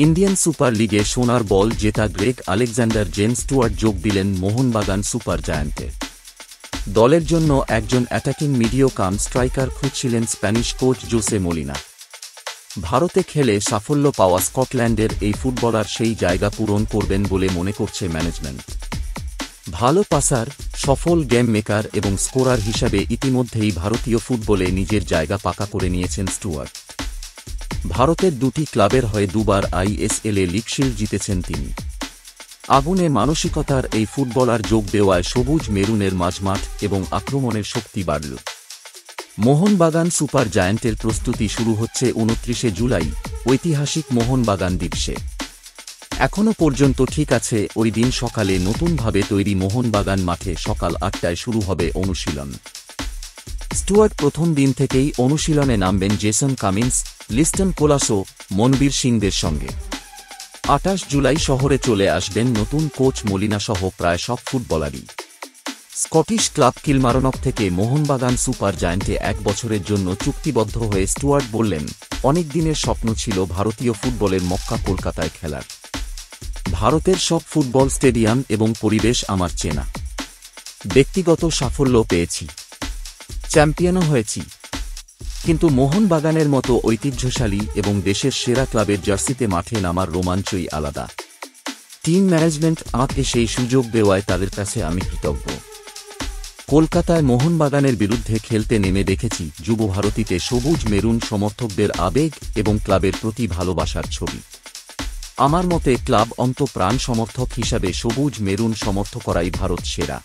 Indian super লিগে সোনার বল জেতা গ্রেগ আলেকজান্ডার জেমস স্টুয়ার্ট যোগ দিলেন মোহনবাগান সুপার জায়ান্টে। দলের জন্য একজন অ্যাটাকিং মিডিও-কাম স্ট্রাইকার খুঁজছিলেন স্প্যানিশ কোচ জোসে মোলিনা। ভারতে খেলে সাফল্য পাওয়া স্কটল্যান্ডের এই ফুটবলার সেই জায়গা পূরণ করবেন বলে মনে করছে ম্যানেজমেন্ট। ভালো পাসার, সফল গেম মেকার এবং স্কোরার হিসাবে ইতিমধ্যেই ভারতীয় ফুটবলে নিজের জায়গা পাকা করে নিয়েছেন স্টুয়ার্ট। ভারতের দুটি ক্লাবের হয়ে দুবার আইএসএলে লিগ শিল্ড জিতেছেন তিনি। আগুনে মানসিকতার এই ফুটবলার যোগ দেওয়ায় সবুজ মেরুনের মাঝমাঠ এবং আক্রমণের শক্তি বাড়ল। মোহনবাগান সুপার জায়ান্টের প্রস্তুতি শুরু হচ্ছে ২৯ জুলাই ঐতিহাসিক মোহনবাগান দিবসে। এখনও পর্যন্ত ঠিক আছে, ওই দিন সকালে নতুনভাবে তৈরি মোহনবাগান মাঠে সকাল ৮টায় শুরু হবে অনুশীলন। স্টুয়ার্ট প্রথম দিন থেকেই অনুশীলনে নামবেন জেসন কামিন্স, লিস্টন কোলাসো, মনবীর সিংদের সঙ্গে। ২৮ জুলাই শহরে চলে আসবেন নতুন কোচ মলিনাসহ প্রায় সব ফুটবলারই। স্কটিশ ক্লাব কিলমারনক থেকে মোহনবাগান সুপার জায়ান্টে ১ বছরের জন্য চুক্তিবদ্ধ হয়ে স্টুয়ার্ট বললেন, অনেক দিনের স্বপ্ন ছিল ভারতীয় ফুটবলের মক্কা কলকাতায় খেলার। ভারতের সব ফুটবল স্টেডিয়াম এবং পরিবেশ আমার চেনা। ব্যক্তিগত সাফল্য পেয়েছি, চ্যাম্পিয়নও হয়েছি, কিন্তু মোহনবাগানের মতো ঐতিহ্যশালী এবং দেশের সেরা ক্লাবের জার্সিতে মাঠে নামার রোমাঞ্চই আলাদা। টিম ম্যানেজমেন্ট আমাকে সেই সুযোগ দেওয়ায় তাদের কাছে আমি কৃতজ্ঞ। কলকাতায় মোহনবাগানের বিরুদ্ধে খেলতে নেমে দেখেছি যুব ভারতীতে সবুজ মেরুন সমর্থকদের আবেগ এবং ক্লাবের প্রতি ভালোবাসার ছবি। আমার মতে ক্লাব অন্তঃপ্রাণ সমর্থক হিসাবে সবুজ মেরুন সমর্থক করাই ভারত সেরা।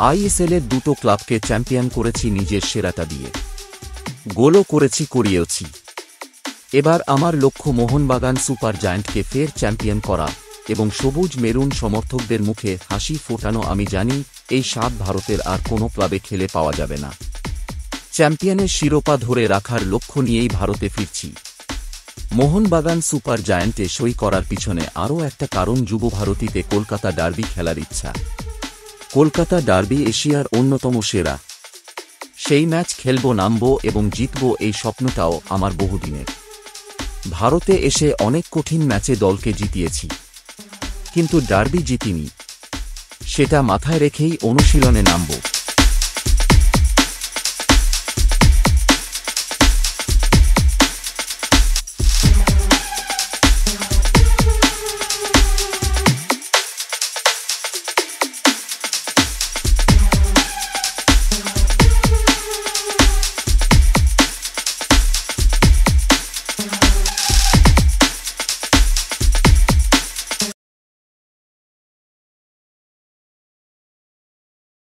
আইএসএলের দুটো ক্লাবকে চ্যাম্পিয়ন করেছি নিজের সেরাটা দিয়ে, গোলও করেছি, করিয়েওছি। এবার আমার লক্ষ্য মোহনবাগান সুপার জায়ান্টকে ফের চ্যাম্পিয়ন করা এবং সবুজ মেরুন সমর্থকদের মুখে হাসি ফোটানো। আমি জানি এই স্বাদ ভারতের আর কোনো ক্লাবে খেলে পাওয়া যাবে না। চ্যাম্পিয়নের শিরোপা ধরে রাখার লক্ষ্য নিয়েই ভারতে ফিরছি। মোহনবাগান সুপার জায়ান্টে সই করার পিছনে আরও একটা কারণ, যুব ভারতীতে কলকাতা ডার্বি খেলার ইচ্ছা। কলকাতা ডার্বি এশিয়ার অন্যতম সেরা। সেই ম্যাচ খেলব, নামব এবং জিতব, এই স্বপ্নটাও আমার বহুদিনের। ভারতে এসে অনেক কঠিন ম্যাচে দলকে জিতিয়েছি, কিন্তু ডার্বি জিতিনি। সেটা মাথায় রেখেই অনুশীলনে নামব।